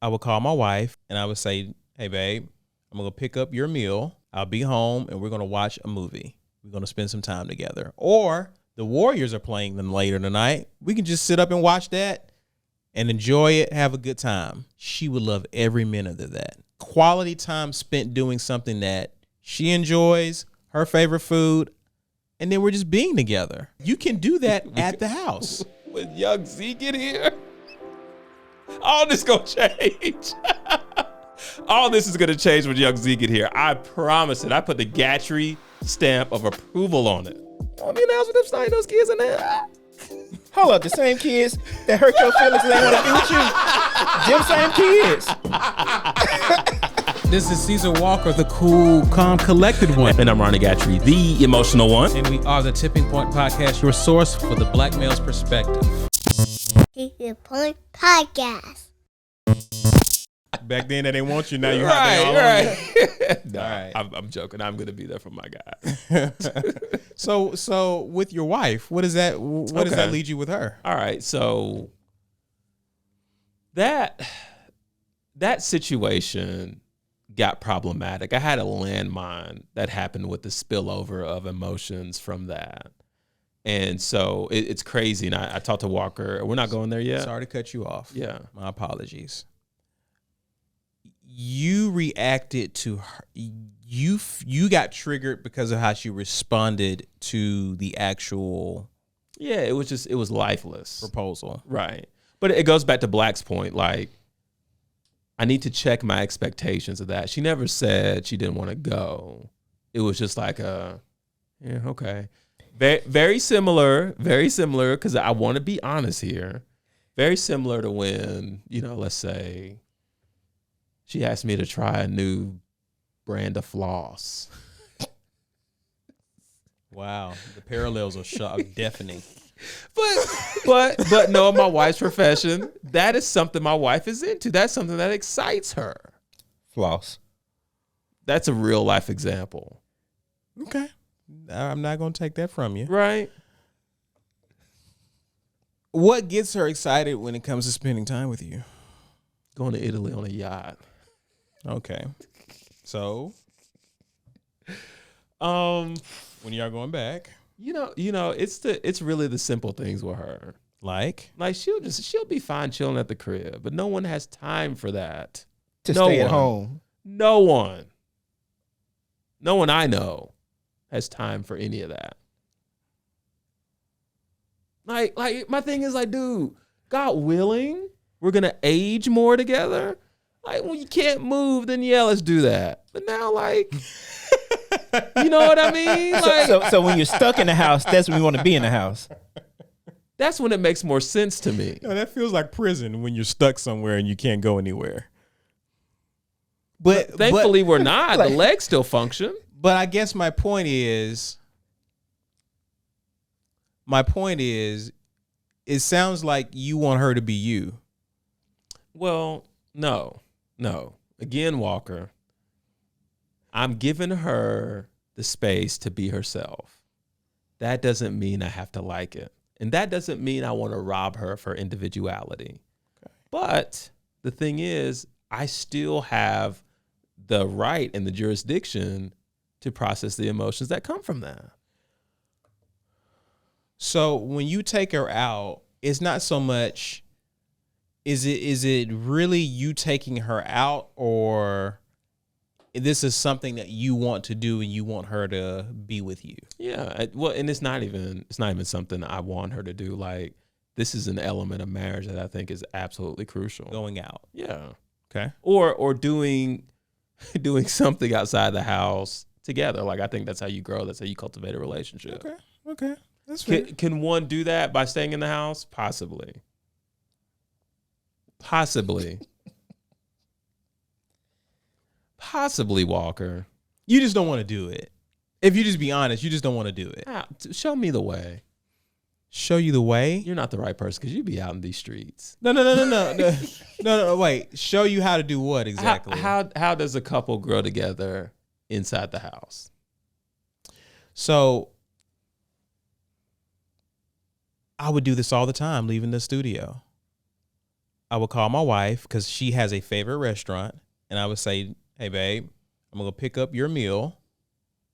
I would call my wife and I would say, hey, babe, I'm going to pick up your meal. I'll be home and we're going to watch a movie. We're going to spend some time together. Or the Warriors are playing them later tonight. We can just sit up and watch that and enjoy it, have a good time. She would love every minute of that. Quality time spent doing something that she enjoys, her favorite food, and then we're just being together. You can do that at the house. When young Z get here, all this gonna change. All this is gonna change when young Z get here. I promise it. I put the Gatrey stamp of approval on it. I mean, that's what them snotty those kids in there. Hold up, the same kids that hurt your feelings and they want to be with you. Them same kids. This is Caesar Walker, the cool, calm, collected one. And I'm Ronnie Gatrey, the emotional one. And we are the Tipping Point Podcast, your source for the black male's perspective. Tipping Point Podcast. Back then they didn't want you, now you right. No, All right. I'm joking. I'm gonna be there for my guy. So with your wife, what does that lead you with her? All right, so that situation got problematic. I had a landmine that happened with the spillover of emotions from that. And so it's crazy. And I talked to Walker. We're not going there yet. Sorry to cut you off. Yeah. My apologies. You reacted to her. You got triggered because of how she responded to the actual Yeah, it was lifeless. proposal. Right. But it goes back to Black's point. Like, I need to check my expectations of that. She never said she didn't want to go. It was just like yeah, okay. Very similar, because I want to be honest here. Very similar to when, let's say she asked me to try a new brand of floss. Wow, the parallels are deafening. But knowing my wife's profession, that is something my wife is into. That's something that excites her. Floss. That's a real life example. Okay, I'm not gonna take that from you. Right. What gets her excited when it comes to spending time with you? Going to Italy on a yacht. Okay, so when y'all going back? It's really the simple things with her. Like she'll be fine chilling at the crib, but no one has time for that. To stay at home. No one I know has time for any of that. Like my thing is like, dude, God willing, we're gonna age more together. Like, when you can't move, then yeah, let's do that. But now, like, you know what I mean? Like, So when you're stuck in the house, that's when you want to be in the house. that's when it makes more sense to me. No, that feels like prison when you're stuck somewhere and you can't go anywhere. But Thankfully, we're not. The legs still function. But I guess my point is, it sounds like you want her to be you. Well, no. Again, Walker, I'm giving her the space to be herself. That doesn't mean I have to like it. And that doesn't mean I want to rob her of her individuality. Okay. But the thing is, I still have the right and the jurisdiction to process the emotions that come from that. So when you take her out, it's not so much, is it really you taking her out, or this is something that you want to do and you want her to be with you? Yeah. Well, and it's not even something I want her to do. Like, this is an element of marriage that I think is absolutely crucial. Going out. Yeah. Okay. Or doing something outside the house together. Like, I think that's how you grow. That's how you cultivate a relationship. Okay. That's fair. Can one do that by staying in the house? Possibly, Walker. You just don't want to do it. If you just be honest, you just don't want to do it. Show me the way. Show you the way? You're not the right person because you be out in these streets. No. Wait. Show you how to do what exactly? How does a couple grow together inside the house? So I would do this all the time, leaving the studio. I would call my wife because she has a favorite restaurant, and I would say, hey, babe, I'm going to pick up your meal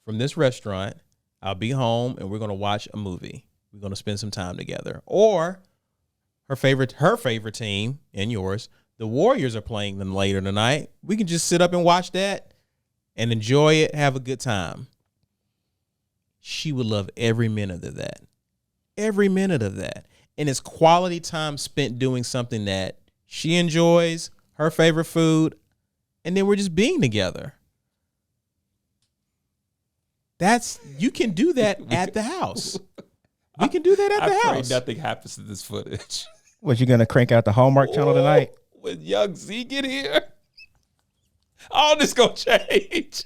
from this restaurant. I'll be home, and we're going to watch a movie. We're going to spend some time together. Or her favorite team and yours, the Warriors are playing them later tonight. We can just sit up and watch that and enjoy it, have a good time. She would love every minute of that. Every minute of that. And it's quality time spent doing something that she enjoys, her favorite food, and then we're just being together. You can do that at the house. We can do that at the I pray house. nothing happens to this footage. What, you gonna crank out the Hallmark channel tonight? When Young Z get here, all this gonna change.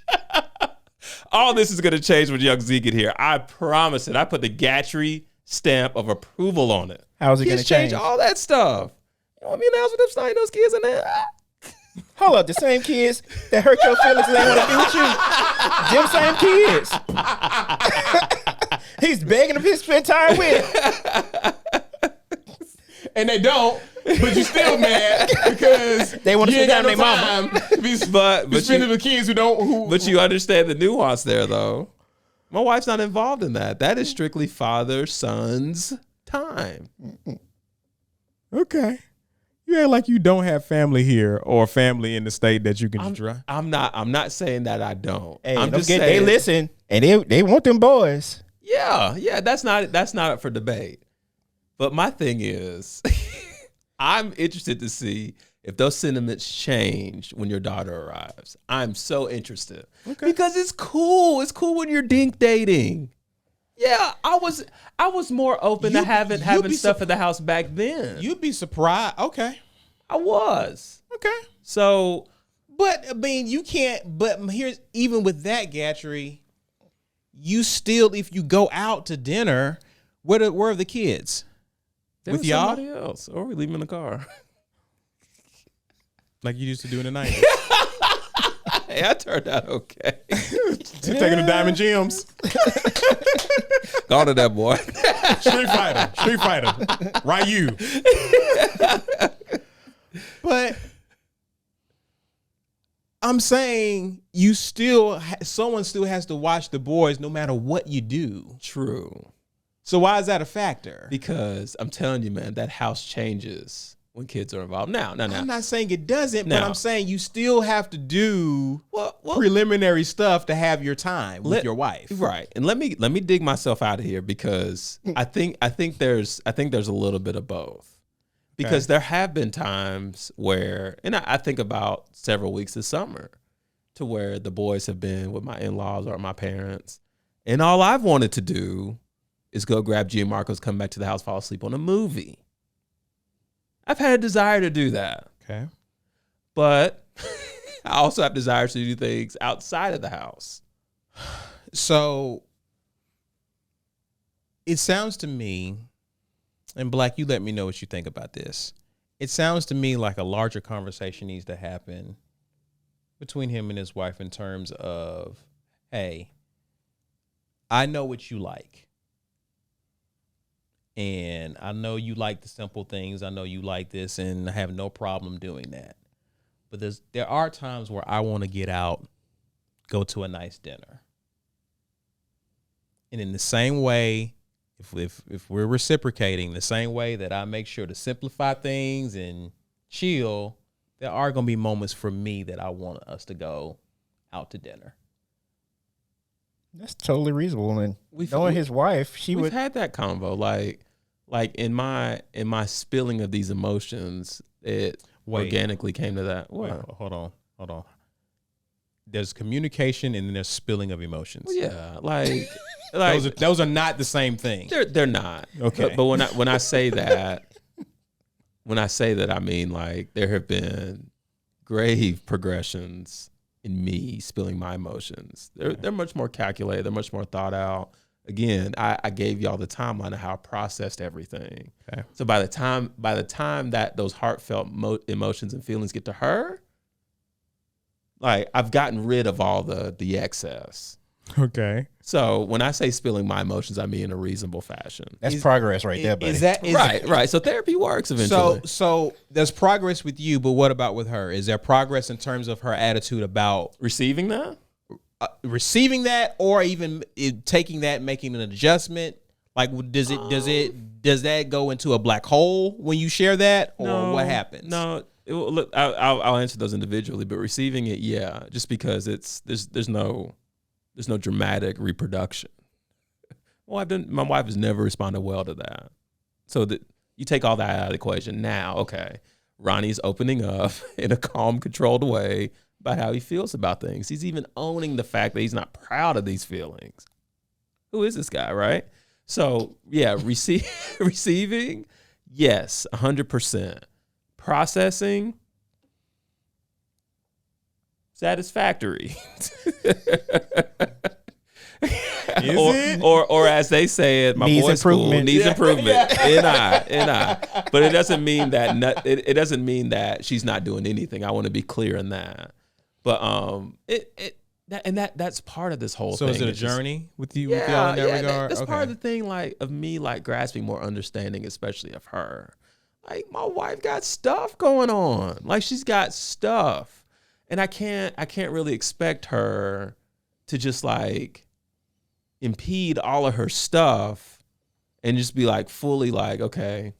All this is gonna change when Young Z get here. I promise it. I put the Gatrey stamp of approval on it. How's it gonna Kids change? all that stuff. You know what I mean? That's what them signing those kids in there. Hold up, the same kids that hurt your feelings and they want to be with you. Them same kids. He's begging to spend time with. And they don't, but you still mad because They want to you spend ain't time got with no their mama. time. But Spending with kids who don't. But you understand the nuance there, though. My wife's not involved in that. That is strictly father-son's time. Okay. You act like you don't have family here or family in the state that you can just drive. I'm not saying that I don't. Hey, I'm don't just get, saying they listen and they want them boys. Yeah, that's not up for debate. But my thing is, I'm interested to see if those sentiments change when your daughter arrives. I'm so interested. Okay. Because it's cool. It's cool when you're dink dating. Yeah, I was more open to having stuff at the house back then. You'd be surprised. Okay. I was. Okay. So, But I mean, you can't. But here's even with that, Gatrey, you still, if you go out to dinner, where are the kids? there With was y'all? somebody else, or we leave them in the car. Like you used to do in the 90s. Hey, I turned out okay. Taking the diamond gems. Gone to that boy. Street Fighter. Ryu. But I'm saying you still, someone still has to watch the boys no matter what you do. True. So why is that a factor? Because I'm telling you, man, that house changes when kids are involved. Now. I'm not saying it doesn't, but No. I'm saying you still have to do Well, preliminary stuff to have your time with your wife. Right. And let me dig myself out of here because I think there's a little bit of both. Because there have been times where, and I think about several weeks this summer, to where the boys have been with my in-laws or my parents, and all I've wanted to do is go grab Gianmarco's, come back to the house, fall asleep on a movie. I've had a desire to do that. Okay. But I also have desires to do things outside of the house. So it sounds to me, and Black, you let me know what you think about this. It sounds to me like a larger conversation needs to happen between him and his wife in terms of, hey, I know what you like. And I know you like the simple things. I know you like this, and I have no problem doing that. But there are times where I want to get out, go to a nice dinner. And in the same way, if we're reciprocating, the same way that I make sure to simplify things and chill, there are going to be moments for me that I want us to go out to dinner. That's totally reasonable. And We've- knowing we- his wife, she We've would. had that convo. Like in my spilling of these emotions, it organically came to that. Wait, What? hold on. There's communication and then there's spilling of emotions. Well, yeah, like Those are not the same thing. they're not. Okay. But when I say that, I mean like there have been grave progressions in me spilling my emotions. They're much more calculated. They're much more thought out. Again, I gave y'all the timeline of how I processed everything. Okay. So by the time that those heartfelt emotions and feelings get to her, like I've gotten rid of all the excess. Okay. So when I say spilling my emotions, I mean in a reasonable fashion. That's progress right there, buddy. Right. So therapy works eventually. So there's progress with you, but what about with her? Is there progress in terms of her attitude about Receiving that? receiving that, or even taking that, making an adjustment? Like, does that go into a black hole when you share that, or what happens? No. Look, I'll answer those individually, but receiving it, yeah, just because there's no dramatic reproduction. My wife has never responded well to that. So that you take all that out of the equation. Now, okay, Ronnie's opening up in a calm, controlled way about how he feels about things. He's even owning the fact that he's not proud of these feelings. Who is this guy, right? So yeah, receiving, yes, 100%. Processing, satisfactory. Or as they say it, my Needs boys' school improvement. needs improvement. NI. But it doesn't mean that it doesn't mean that she's not doing anything. I want to be clear in that. But that's part of this whole thing. So is it a journey with you with y'all in that regard? That's part of the thing, like of me like grasping more understanding, especially of her. Like my wife got stuff going on. Like she's got stuff. And I can't really expect her to just like impede all of her stuff and just be like fully like, okay,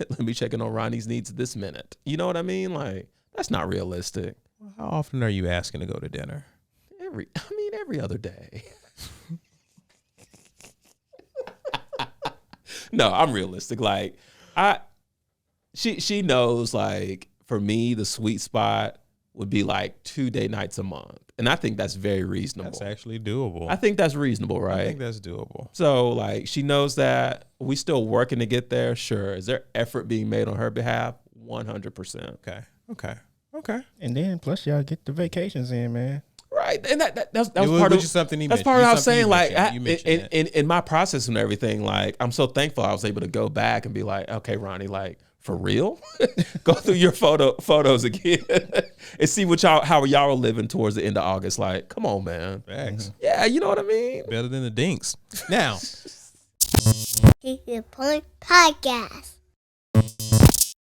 let me check in on Ronnie's needs this minute. You know what I mean? Like that's not realistic. How often are you asking to go to dinner? Every other day. No, I'm realistic. Like she knows, like, for me, the sweet spot would be like 2 date nights a month. And I think that's very reasonable. That's actually doable. I think that's reasonable, right? I think that's doable. So, like, she knows that. We still working to get there? Sure. Is there effort being made on her behalf? 100%. Okay. And then plus y'all get the vacations in, man. Right. And that was part of something he that's mentioned. part of what I was saying. Like, in in my process and everything, like, I'm so thankful I was able to go back and be like, okay, Ronnie, like, for real? Go through your photos again and see how y'all are living towards the end of August. Like, come on, man. Facts. Yeah, you know what I mean? Better than the dinks. Now, Keep Your Point Podcast.